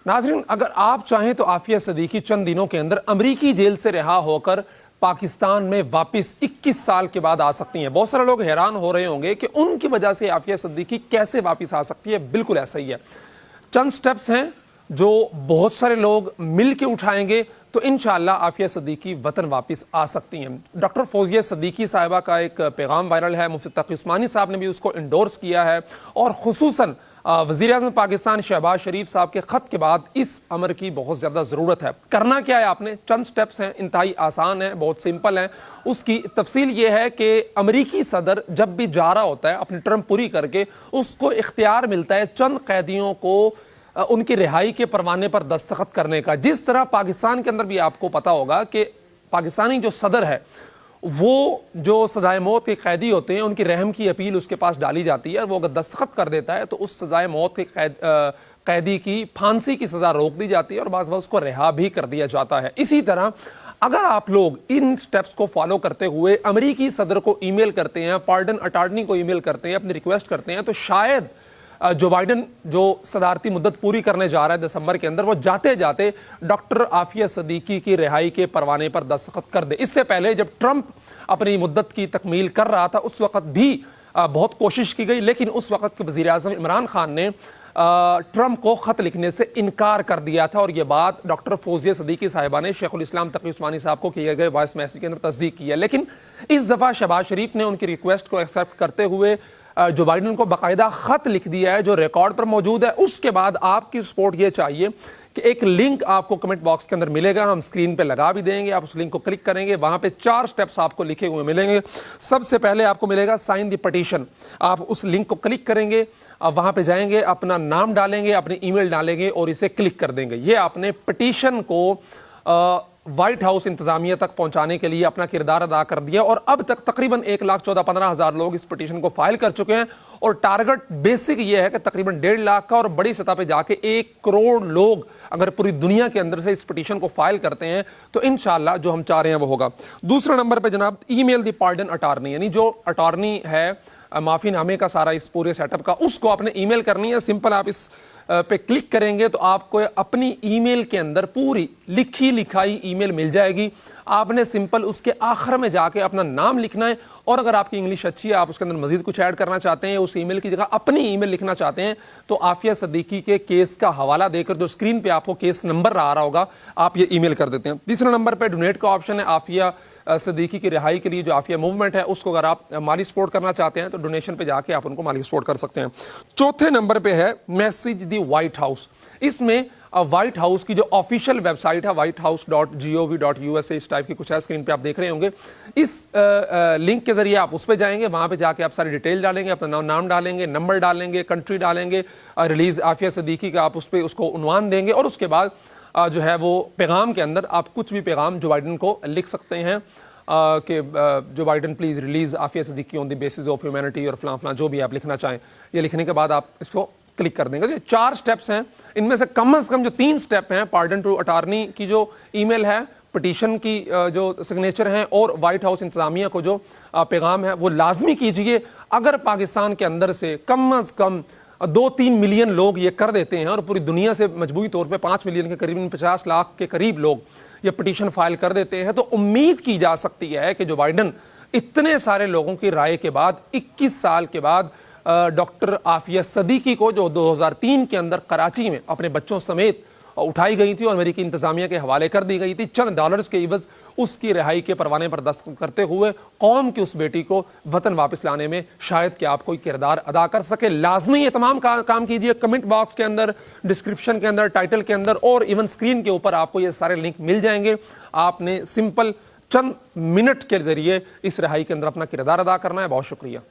नाज़रीन, अगर आप चाहें तो आफिया सदीकी चंद दिनों के अंदर अमरीकी जेल से रिहा होकर पाकिस्तान में वापस 21 साल के बाद आ सकती हैं। बहुत सारे लोग हैरान हो रहे होंगे कि उनकी वजह से आफिया सदीकी कैसे वापस आ सकती है। बिल्कुल ऐसा ही है। चंद स्टेप्स हैं जो बहुत सारे लोग मिल के उठाएंगे तो इंशाअल्लाह आफिया सदीकी वतन वापस आ सकती हैं। डॉक्टर फौजिया सदीकी साहिबा का एक पैगाम वायरल है। मुफ्ती तकी उस्मानी साहब ने भी उसको इंडोर्स किया है और खुसूसन वज़ीर-ए-आज़म पाकिस्तान शहबाज शरीफ साहब के ख़त के बाद इस अमर की बहुत ज़्यादा ज़रूरत है। करना क्या है आपने? चंद स्टेप्स हैं, इंतहाई आसान है, बहुत सिंपल है। उसकी तफसील ये है कि अमरीकी सदर जब भी जा रहा होता है अपनी टर्म पूरी करके, उसको इख्तियार मिलता है चंद कैदियों को उनकी रिहाई के परवाने पर दस्तखत करने का। जिस तरह पाकिस्तान के अंदर भी आपको पता होगा कि पाकिस्तानी जो सदर है वो जो सजाए मौत के कैदी होते हैं उनकी रहम की अपील उसके पास डाली जाती है। वो अगर दस्तखत कर देता है तो उस सजाए मौत के कैदी की फांसी की सज़ा रोक दी जाती है और बाज़ उसको रिहा भी कर दिया जाता है। इसी तरह अगर आप लोग इन स्टेप्स को फॉलो करते हुए अमरीकी सदर को ईमेल करते हैं, पार्डन अटॉर्नी को ईमेल करते हैं, अपनी रिक्वेस्ट करते हैं, तो शायद जो बाइडन जो सदारती मुद्दत पूरी करने जा रहा है दिसंबर के अंदर, वो जाते जाते डॉक्टर आफिया सदीकी की रिहाई के परवाने पर दस्तखत कर दे। इससे पहले जब ट्रंप अपनी मुद्दत की तकमील कर रहा था उस वक्त भी बहुत कोशिश की गई, लेकिन उस वक्त के वज़ीर-ए-आज़म इमरान खान ने ट्रंप को ख़त लिखने से इनकार कर दिया था और यह बात डॉक्टर फौजिया सदीकी साहिबा ने शेखुल इस्लाम तकी उस्मानी साहब को किए गए वॉइस मैसेज के अंदर तस्दीक की है। लेकिन इस दफ़ा शहबाज शरीफ ने उनकी रिक्वेस्ट को एक्सेप्ट करते हुए जो बाइडन को बाकायदा खत लिख दिया है जो रिकॉर्ड पर मौजूद है। उसके बाद आपकी सपोर्ट ये चाहिए कि एक लिंक आपको कमेंट बॉक्स के अंदर मिलेगा, हम स्क्रीन पे लगा भी देंगे, आप उस लिंक को क्लिक करेंगे, वहां पे 4 स्टेप्स आपको लिखे हुए मिलेंगे। सबसे पहले आपको मिलेगा साइन द पिटीशन। आप उस लिंक को क्लिक करेंगे, वहां पे जाएंगे, अपना नाम डालेंगे, अपनी ईमेल डालेंगे और इसे क्लिक कर देंगे। ये आपने पिटीशन को व्हाइट हाउस इंतजामिया तक पहुंचाने के लिए अपना किरदार अदा कर दिया और अब तक तकरीबन 1,14,15,000 लोग इस पिटीशन को फाइल कर चुके हैं और टारगेट बेसिक ये है कि तकरीबन 1.5 लाख का और बड़ी सतह पे जाके 1 करोड़ लोग अगर पूरी दुनिया के अंदर से इस पिटीशन को फाइल करते हैं तो इंशाअल्लाह जो हम चाह रहे हैं वो होगा। दूसरा नंबर पे जनाब ईमेल द पार्डन अटॉर्नी, यानी जो अटॉर्नी है माफी नामे का सारा इस पूरे सेटअप का, उसको आपने ईमेल करनी है। सिंपल आप इस पे क्लिक करेंगे तो आपको अपनी ईमेल के अंदर पूरी लिखी लिखाई ईमेल मिल जाएगी। आपने सिंपल उसके आखिर में जाके अपना नाम लिखना है और अगर आपकी इंग्लिश अच्छी है, आप उसके अंदर मजीद कुछ ऐड करना चाहते हैं, उस ईमेल की जगह अपनी ईमेल लिखना चाहते हैं, तो आफिया सदीकी के केस का हवाला देकर जो स्क्रीन पे आपको केस नंबर आ रहा होगा आप ये ईमेल कर देते हैं। तीसरे नंबर पे डोनेट का ऑप्शन है। आफिया सदीकी की रिहाई के लिए जो आफिया मूवमेंट है उसको अगर आप माली सपोर्ट करना चाहते हैं तो डोनेशन पे जाके आप उनको माली सपोर्ट कर सकते हैं। चौथे नंबर पे है मैसेज द व्हाइट हाउस। इसमें व्हाइट हाउस की जो ऑफिशियल वेबसाइट है whitehouse.gov.usa इस टाइप की कुछ है, स्क्रीन पे आप देख रहे होंगे। इस लिंक के जरिए आप उस पे जाएंगे, वहां पे जाके आप सारी डिटेल डालेंगे, अपना नाम डालेंगे, नंबर डालेंगे, कंट्री डालेंगे, रिलीज आफिया सदीकी का आप उस पे उसको उन्वान देंगे और उसके बाद जो है वो पैगाम के अंदर आप कुछ भी पैगाम जो बाइडन को लिख सकते हैं कि जो Biden please release Aafia Siddiqui on the basis of humanity और फलां जो भी आप लिखना चाहें। ये लिखने के बाद आप इसको क्लिक कर देंगे। ये 4 स्टेप्स हैं, इनमें से कम जो 3 स्टेप हैं, पार्डन टू अटॉर्नी की जो ईमेल है, पिटीशन की जो सिग्नेचर हैं और व्हाइट हाउस इंतजामिया को जो पैगाम है वो लाजमी कीजिए। अगर पाकिस्तान के अंदर से कम 2-3 मिलियन लोग ये कर देते हैं और पूरी दुनिया से मजबूरी तौर पे 5 मिलियन के करीब 50 लाख के करीब लोग ये पिटीशन फाइल कर देते हैं तो उम्मीद की जा सकती है कि जो बाइडन इतने सारे लोगों की राय के बाद 21 साल के बाद डॉक्टर आफिया सदीकी को जो 2003 के अंदर कराची में अपने बच्चों समेत उठाई गई थी और अमेरिकी इंतजामिया के हवाले कर दी गई थी, चंद डॉलर्स के इवज उसकी रिहाई के परवाने पर दस्तखत करते हुए कौम की उस बेटी को वतन वापस लाने में शायद कि आप कोई किरदार अदा कर सके। लाजमी ये तमाम काम कीजिए। कमेंट बॉक्स के अंदर, डिस्क्रिप्शन के अंदर, टाइटल के अंदर और इवन स्क्रीन के ऊपर आपको ये सारे लिंक मिल जाएंगे। आपने सिंपल चंद मिनट के जरिए इस रिहाई के अंदर अपना किरदार अदा करना है। बहुत शुक्रिया।